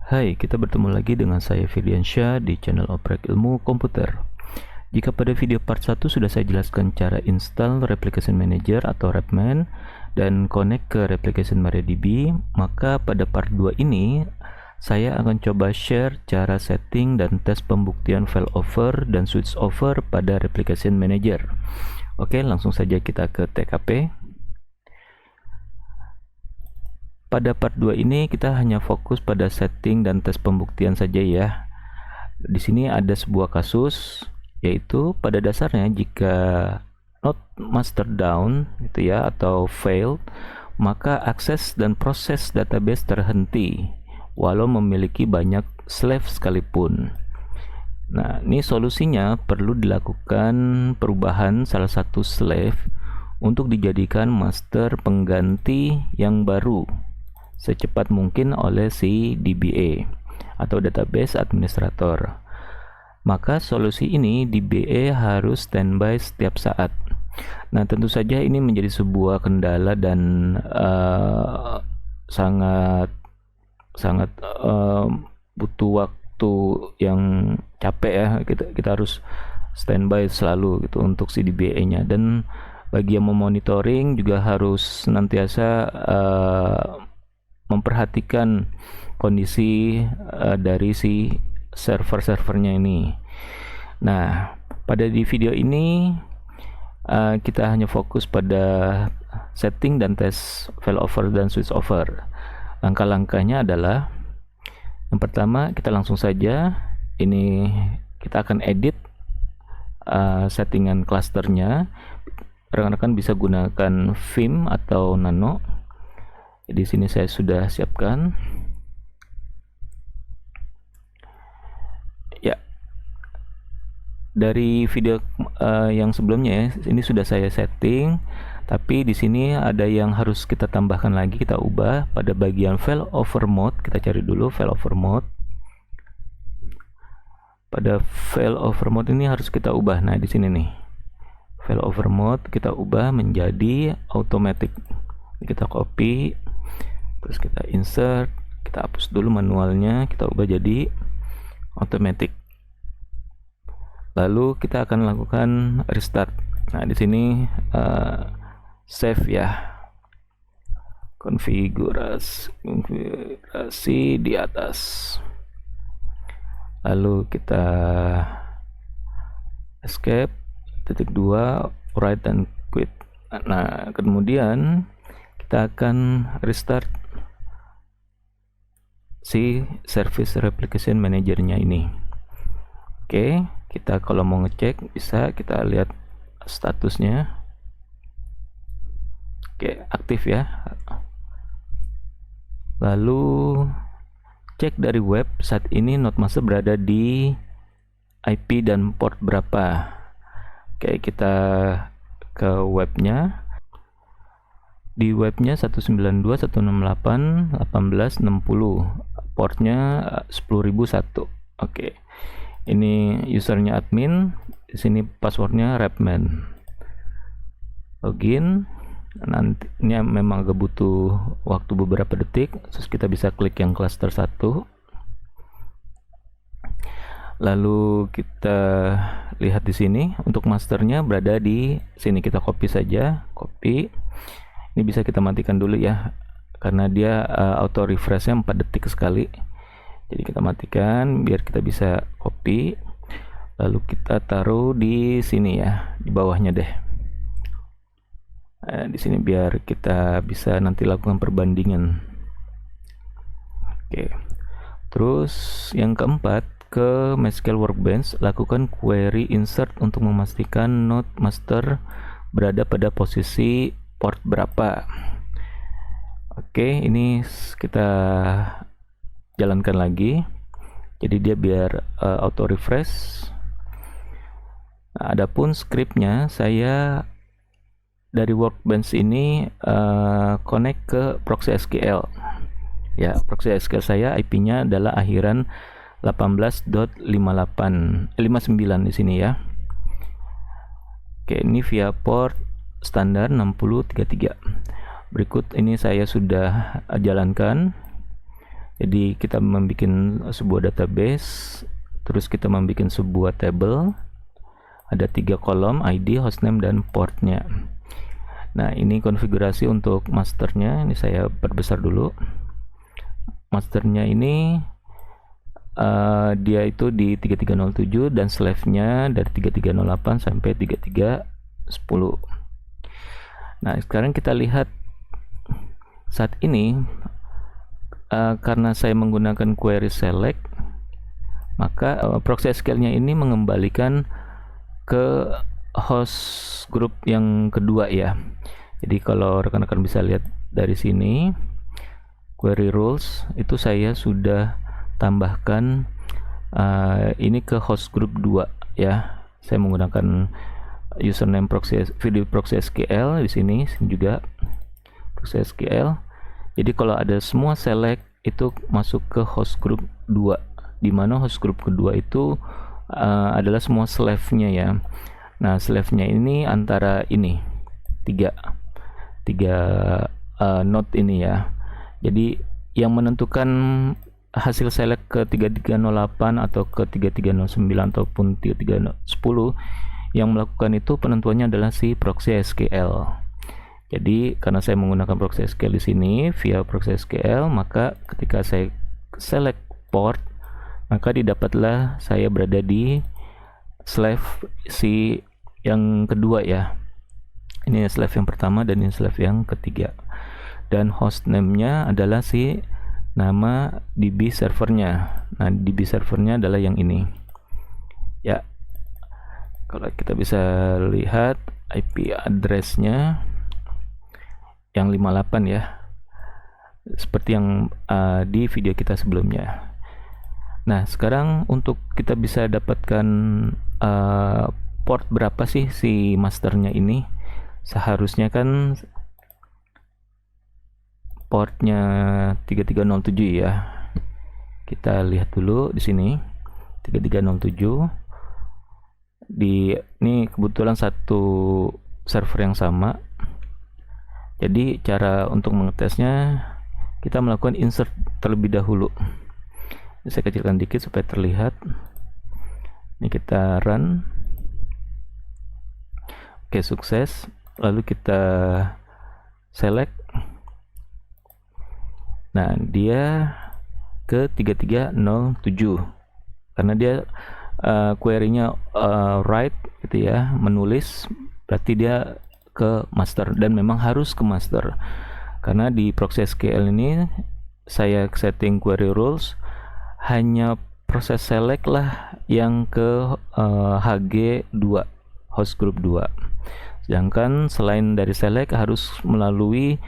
Hai, kita bertemu lagi dengan saya Firdiansyah di channel Oprek Ilmu Komputer. Jika pada video part 1 sudah saya jelaskan cara install Replication Manager atau Repman dan connect ke Replication MariaDB, maka pada part 2 ini saya akan coba share cara setting dan tes pembuktian failover dan switch over pada Replication Manager. Oke, langsung saja kita ke TKP. Pada part 2 ini kita hanya fokus pada setting dan tes pembuktian saja ya. Di sini ada sebuah kasus, yaitu pada dasarnya jika not master down gitu ya atau failed, maka akses dan proses database terhenti walau memiliki banyak slave sekalipun. Nah, ini solusinya perlu dilakukan perubahan salah satu slave untuk dijadikan master pengganti yang baru secepat mungkin oleh si DBA atau database administrator. Maka solusi ini DBA harus standby setiap saat. Nah, tentu saja ini menjadi sebuah kendala dan sangat butuh waktu yang capek ya. Kita harus standby selalu gitu untuk si DBA-nya, dan bagi yang memonitoring juga harus senantiasa memperhatikan kondisi dari si server-servernya ini. Nah, pada di video ini kita hanya fokus pada setting dan tes failover dan switch over. Langkah-langkahnya adalah yang pertama, kita langsung saja ini kita akan edit settingan clusternya. Rekan-rekan bisa gunakan Vim atau Nano. Di sini saya sudah siapkan. Ya, dari video yang sebelumnya ya, ini sudah saya setting. Tapi di sini ada yang harus kita tambahkan lagi, kita ubah pada bagian failover mode. Kita cari dulu failover mode. Pada failover mode ini harus kita ubah. Nah, di sini nih. Failover mode kita ubah menjadi automatic. Kita copy, terus kita insert, kita hapus dulu manualnya, kita ubah jadi automatic. Lalu kita akan lakukan restart. Nah, di sini save ya, konfigurasi di atas. Lalu kita escape, titik 2, write and quit. Nah, kemudian kita akan restart si service replication manajernya ini. Oke, kita kalau mau ngecek bisa kita lihat statusnya. Oke, aktif ya. Lalu cek dari web, saat ini Nodemaster berada di IP dan port berapa. Oke, kita ke webnya. Di webnya 192.168.18.60, portnya 10.001. Oke, ini usernya admin, di sini passwordnya Repman. Login. Nanti ini memang agak butuh waktu beberapa detik. Terus kita bisa klik yang cluster 1. Lalu kita lihat di sini untuk masternya berada di sini. Kita copy saja, copy. Ini bisa kita matikan dulu ya, karena dia auto refreshnya 4 detik sekali. Jadi kita matikan biar kita bisa copy. Lalu kita taruh di sini ya, di bawahnya deh. Di sini biar kita bisa nanti lakukan perbandingan. Oke. Terus yang keempat, ke MySQL Workbench, lakukan query insert untuk memastikan node master berada pada posisi port berapa. Oke, ini kita jalankan lagi. Jadi dia biar auto refresh. Nah, adapun scriptnya saya dari Workbench ini connect ke proxy SQL. Ya, proxy SQL saya IP-nya adalah akhiran 18.59 di sini ya. Oke, ini via port standar 6033. Berikut ini saya sudah jalankan. Jadi kita membuat sebuah database, terus kita membuat sebuah table, ada 3 kolom, ID, hostname, dan portnya. Nah, ini konfigurasi untuk masternya. Ini saya perbesar dulu. Masternya ini dia itu di 3307 dan slave-nya dari 3308 sampai 3310. Nah, sekarang kita lihat saat ini karena saya menggunakan query select, maka proxy SQL-nya ini mengembalikan ke host group yang kedua ya. Jadi kalau rekan-rekan bisa lihat dari sini, query rules itu saya sudah tambahkan ini ke host group 2 ya. Saya menggunakan username video proxy SQL di sini juga proxy SQL. Jadi kalau ada semua select itu masuk ke host group 2, di mana host group kedua itu adalah semua slave-nya ya. Nah, slave-nya ini antara ini tiga node ini ya. Jadi yang menentukan hasil select ke 3308 atau ke 3309 ataupun 3310, yang melakukan itu penentuannya adalah si proxy SQL. Jadi karena saya menggunakan proxy SQL di sini via proxy SQL, maka ketika saya select port, maka didapatlah saya berada di slave si yang kedua ya. Ini slave yang pertama dan ini slave yang ketiga. Dan hostname-nya adalah si nama DB servernya. Nah, DB servernya adalah yang ini. Ya. Kalau kita bisa lihat IP address-nya yang 58 ya. Seperti yang di video kita sebelumnya. Nah, sekarang untuk kita bisa dapatkan port berapa sih si masternya ini? Seharusnya kan portnya 3307 ya. Kita lihat dulu di sini 3307. Ini kebetulan satu server yang sama. Jadi cara untuk mengetesnya, kita melakukan insert terlebih dahulu. Ini saya kecilkan dikit supaya terlihat. Ini kita run. Oke, sukses. Lalu kita select. Nah, dia ke 3307 karena dia query-nya write gitu ya, menulis, berarti dia ke master, dan memang harus ke master karena di proxy SQL ini saya setting query rules hanya proses select lah yang ke HG2, host group 2, sedangkan selain dari select harus melalui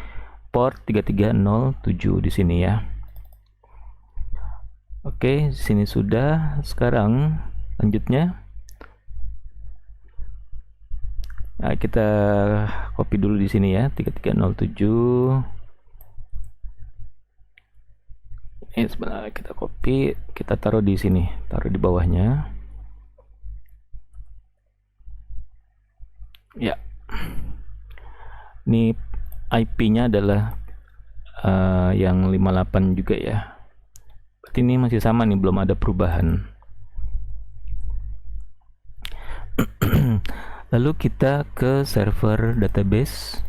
port 3307 di sini ya. Oke, di sini sudah. Sekarang lanjutnya, nah, kita copy dulu di sini ya 3307. Ini sebenarnya kita copy, kita taruh di sini, taruh di bawahnya. Ya, ini IP-nya adalah yang 58 juga ya. Berarti ini masih sama nih, belum ada perubahan. Lalu kita ke server database,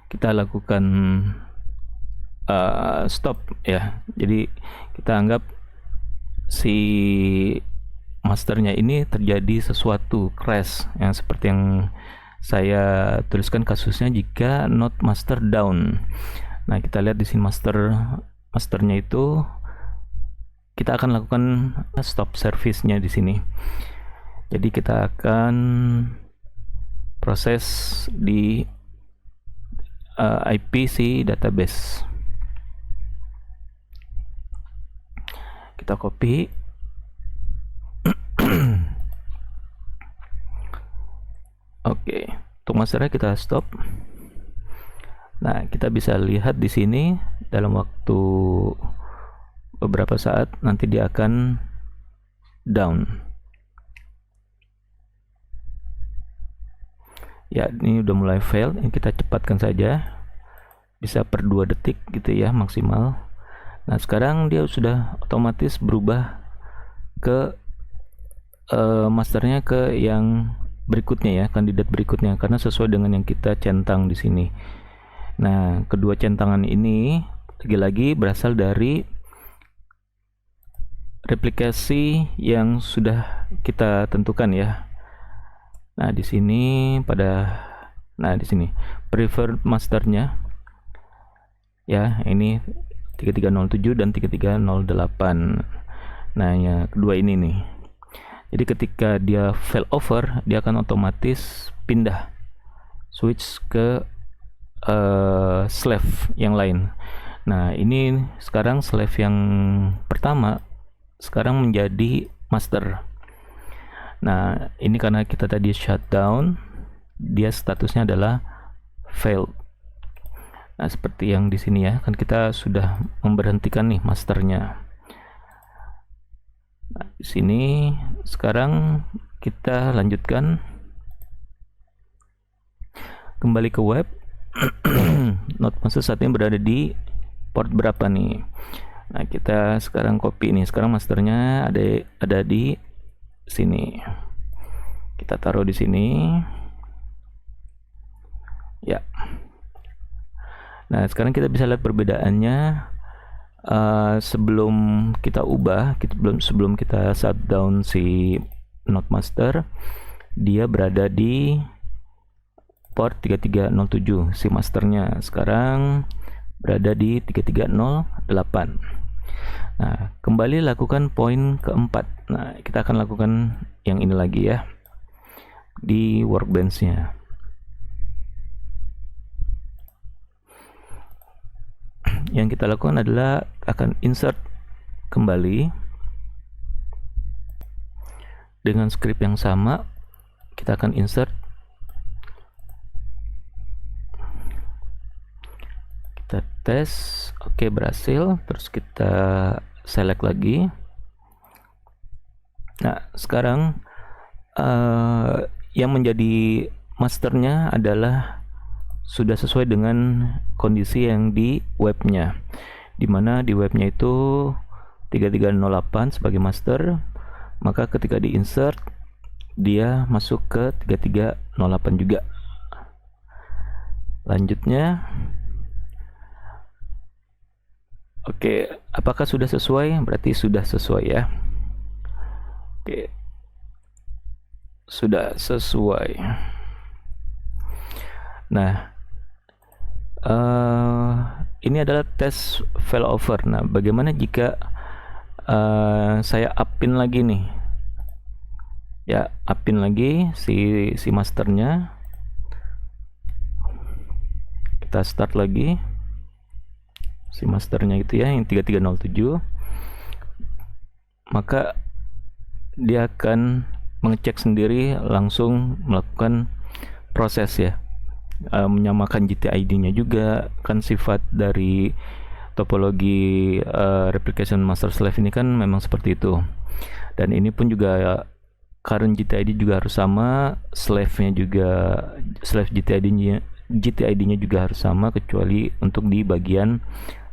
kita lakukan stop ya. Jadi kita anggap si masternya ini terjadi sesuatu crash, yang seperti yang saya tuliskan kasusnya jika node master down. Nah, kita lihat di sini masternya itu kita akan lakukan stop service-nya di sini. Jadi kita akan proses di IP si database. Kita copy. Oke, untuk masternya kita stop. Nah, kita bisa lihat di sini dalam waktu beberapa saat nanti dia akan down. Ya, ini udah mulai fail. Ini kita cepatkan saja, bisa per 2 detik gitu ya maksimal. Nah, sekarang dia sudah otomatis berubah ke masternya ke yang berikutnya ya, kandidat berikutnya, karena sesuai dengan yang kita centang di sini. Nah, kedua centangan ini lagi-lagi berasal dari replikasi yang sudah kita tentukan ya. Nah, di sini di sini preferred masternya ya, ini 3307 dan 3308. Nah, ya kedua ini nih. Jadi ketika dia failover, dia akan otomatis pindah switch ke slave yang lain. Nah, ini sekarang slave yang pertama sekarang menjadi master. Nah, ini karena kita tadi shutdown, dia statusnya adalah failed. Nah, seperti yang di sini ya, kan kita sudah memberhentikan nih masternya. Nah, di sini sekarang kita lanjutkan kembali ke web. Notemaster saat ini berada di port berapa nih? Nah, kita sekarang copy nih. Sekarang masternya ada di sini. Kita taruh di sini. Ya. Nah, sekarang kita bisa lihat perbedaannya sebelum kita ubah, sebelum kita shutdown si Notemaster, dia berada di port 3307 si masternya. Sekarang berada di 3308. Nah, kembali lakukan poin keempat. Nah, kita akan lakukan yang ini lagi ya, di workbench-nya. Yang kita lakukan adalah akan insert kembali dengan script yang sama. Kita akan insert, kita tes, oke, berhasil. Terus kita select lagi. Nah, sekarang yang menjadi masternya adalah sudah sesuai dengan kondisi yang di webnya, dimana di webnya itu 3308 sebagai master, maka ketika di insert dia masuk ke 3308 juga. Lanjutnya, oke, apakah sudah sesuai? Berarti sudah sesuai ya. Oke, sudah sesuai. Nah, ini adalah tes failover. Nah, bagaimana jika saya upin lagi nih ya, upin lagi si masternya. Kita start lagi si masternya itu ya, yang 3307, maka dia akan mengecek sendiri, langsung melakukan proses ya, menyamakan GTID-nya juga. Kan sifat dari topologi replication master slave ini kan memang seperti itu. Dan ini pun juga current GTID juga harus sama, slave-nya juga, slave GTID-nya juga harus sama, kecuali untuk di bagian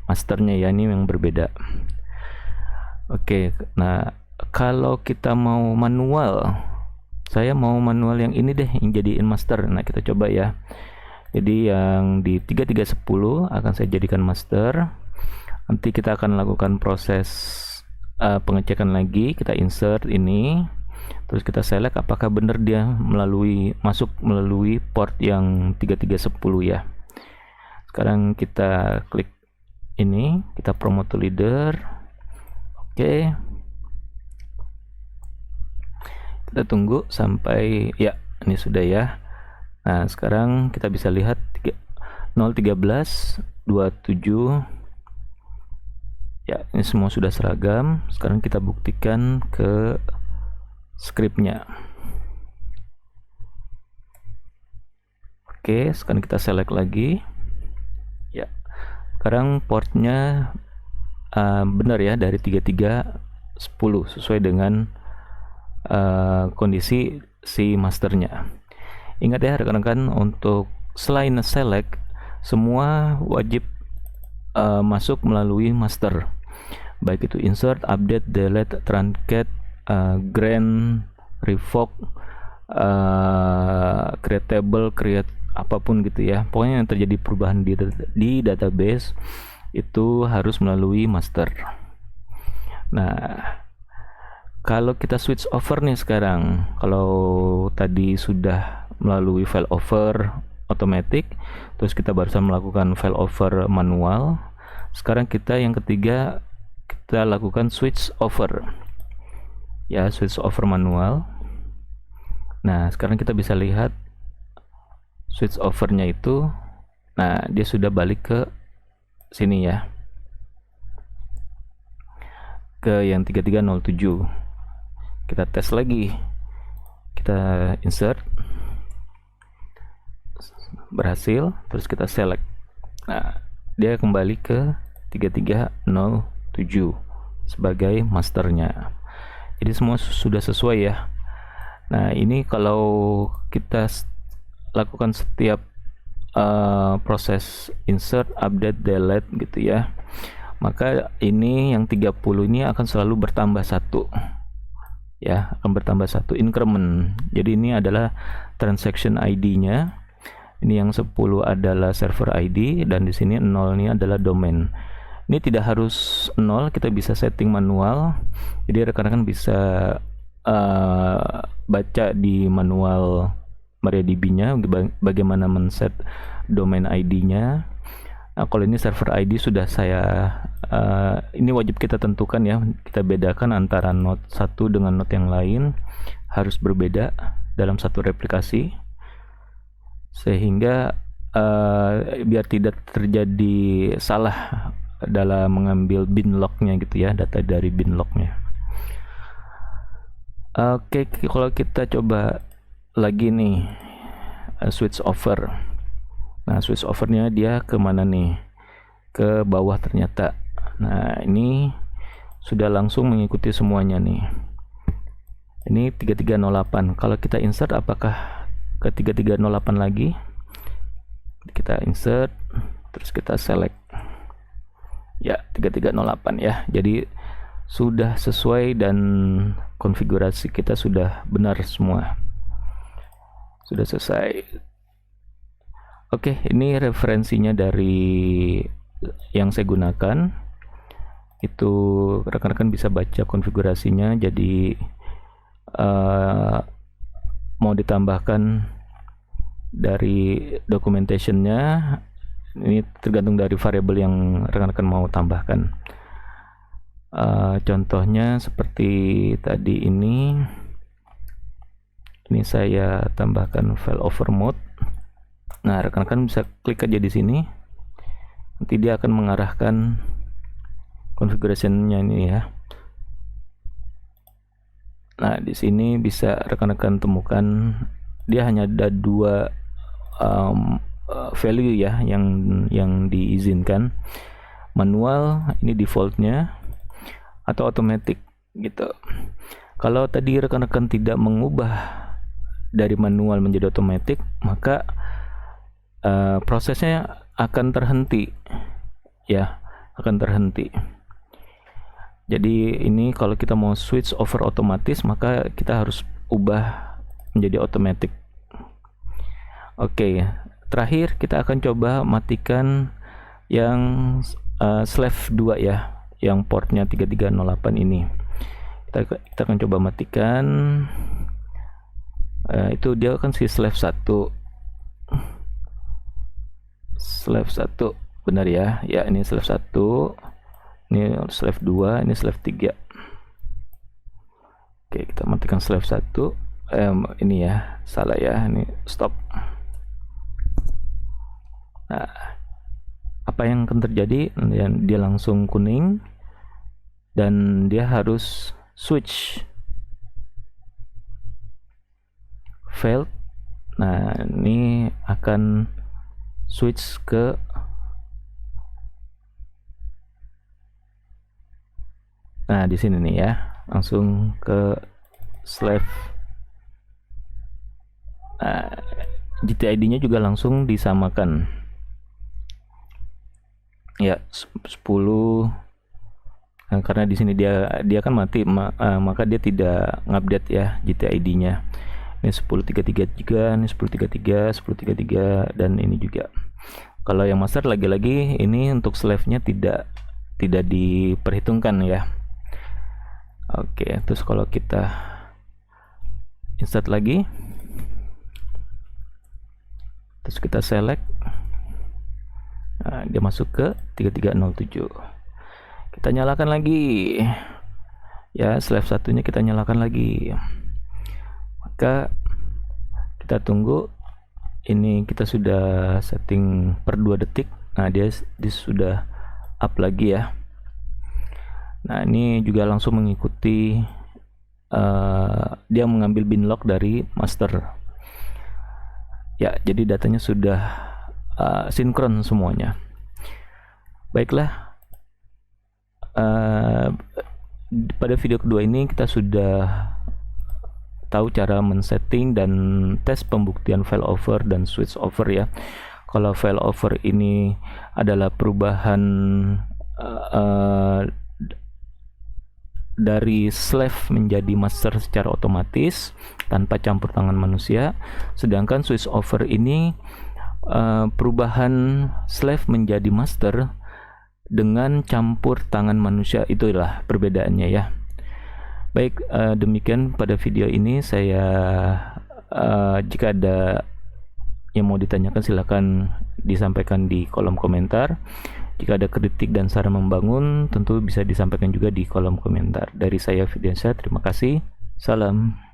masternya ya, ini yang berbeda. Oke, nah kalau kita mau manual, saya mau manual yang ini deh, yang jadiin master. Nah, kita coba ya. Jadi yang di 3310 akan saya jadikan master. Nanti kita akan lakukan proses pengecekan lagi. Kita insert ini, terus kita select apakah benar dia masuk melalui port yang 3310 ya. Sekarang kita klik ini, kita promote to leader. Oke, kita tunggu sampai ya, ini sudah ya. Nah, sekarang kita bisa lihat 013 27 ya, ini semua sudah seragam. Sekarang kita buktikan ke scriptnya. Oke, sekarang kita select lagi ya. Sekarang portnya benar ya, dari 3310 sesuai dengan kondisi si masternya. Ingat ya rekan-rekan, untuk selain select, semua wajib masuk melalui master. baik itu insert, update, delete, truncate, grant, revoke, create table, create apapun gitu ya. Pokoknya yang terjadi perubahan di database itu harus melalui master. Nah, kalau kita switch over nih sekarang, kalau tadi sudah melalui file over automatic, terus kita barusan melakukan file over manual, sekarang kita yang ketiga kita lakukan switch over ya, switch over manual. Nah, sekarang kita bisa lihat switch overnya itu, nah dia sudah balik ke sini ya, ke yang 3307. Kita tes lagi, kita insert, berhasil, terus kita select. Nah, dia kembali ke 3307 sebagai masternya. Jadi semua sudah sesuai ya. Nah, ini kalau kita lakukan setiap proses insert, update, delete gitu ya, maka ini yang 30 ini akan selalu bertambah satu ya, akan bertambah satu increment. Jadi ini adalah transaction ID-nya. Ini yang 10 adalah server ID, dan di sini 0 ini adalah domain. Ini tidak harus 0, kita bisa setting manual. Jadi rekan-rekan bisa baca di manual MariaDB-nya bagaimana men-set domain ID-nya. Nah, kalau ini server ID sudah saya ini wajib kita tentukan ya, kita bedakan antara node satu dengan node yang lain, harus berbeda dalam satu replikasi, sehingga biar tidak terjadi salah dalam mengambil bin lognya gitu ya, data dari bin lognya. Oke, kalau kita coba lagi nih switch over. Nah, switch overnya dia kemana nih? Ke bawah ternyata. Nah, ini sudah langsung mengikuti semuanya nih. Ini 3308. Kalau kita insert, apakah ke 3308 lagi? Kita insert, terus kita select. Ya, 3308 ya. Jadi sudah sesuai dan konfigurasi kita sudah benar semua. Sudah selesai. Oke, ini referensinya dari yang saya gunakan. Itu rekan-rekan bisa baca konfigurasinya. Jadi mau ditambahkan dari documentationnya, ini tergantung dari variabel yang rekan-rekan mau tambahkan. Contohnya seperti tadi ini saya tambahkan file over mode. Nah, rekan-rekan bisa klik aja di sini, nanti dia akan mengarahkan configuration-nya ini ya. Nah, di sini bisa rekan-rekan temukan dia hanya ada dua value ya yang diizinkan, manual ini defaultnya atau automatic gitu. Kalau tadi rekan-rekan tidak mengubah dari manual menjadi automatic, maka prosesnya akan terhenti ya, akan terhenti. Jadi ini kalau kita mau switch over otomatis, maka kita harus ubah menjadi automatic. Oke, terakhir kita akan coba matikan yang slave 2 ya, yang portnya 3308 ini. Kita akan coba matikan. Itu dia kan si slave 1. Slave 1 benar ya. Ya, ini slave 1, ini slave 2, ini slave 3. Oke, kita matikan slave 1. Ini ya, salah ya, ini stop. Nah, apa yang akan terjadi? Dia langsung kuning dan dia harus switch failed. Nah, ini akan switch ke di sini nih ya, langsung ke slave. GTID-nya juga langsung disamakan ya, 10 Karena di sini dia kan mati, maka dia tidak ngupdate ya GTID-nya. Ini 1033 juga, ini 1033, 1033, dan ini juga. Kalau yang master lagi-lagi ini untuk slave-nya tidak diperhitungkan ya. Oke, terus kalau kita insert lagi, terus kita select, dia masuk ke 3307. Kita nyalakan lagi ya, slave satunya kita nyalakan lagi, maka kita tunggu. Ini kita sudah setting per 2 detik. Nah dia sudah up lagi ya. Nah ini juga langsung mengikuti dia mengambil binlock dari master ya, jadi datanya sudah sinkron semuanya. Baiklah, pada video kedua ini kita sudah tahu cara men-setting dan tes pembuktian failover dan switch over ya. Kalau failover ini adalah perubahan dari slave menjadi master secara otomatis tanpa campur tangan manusia, sedangkan switch over ini perubahan slave menjadi master dengan campur tangan manusia. Itulah perbedaannya ya. Baik, demikian pada video ini. Saya jika ada yang mau ditanyakan silakan disampaikan di kolom komentar. Jika ada kritik dan saran membangun tentu bisa disampaikan juga di kolom komentar. Dari saya Fidiansyah, terima kasih. Salam.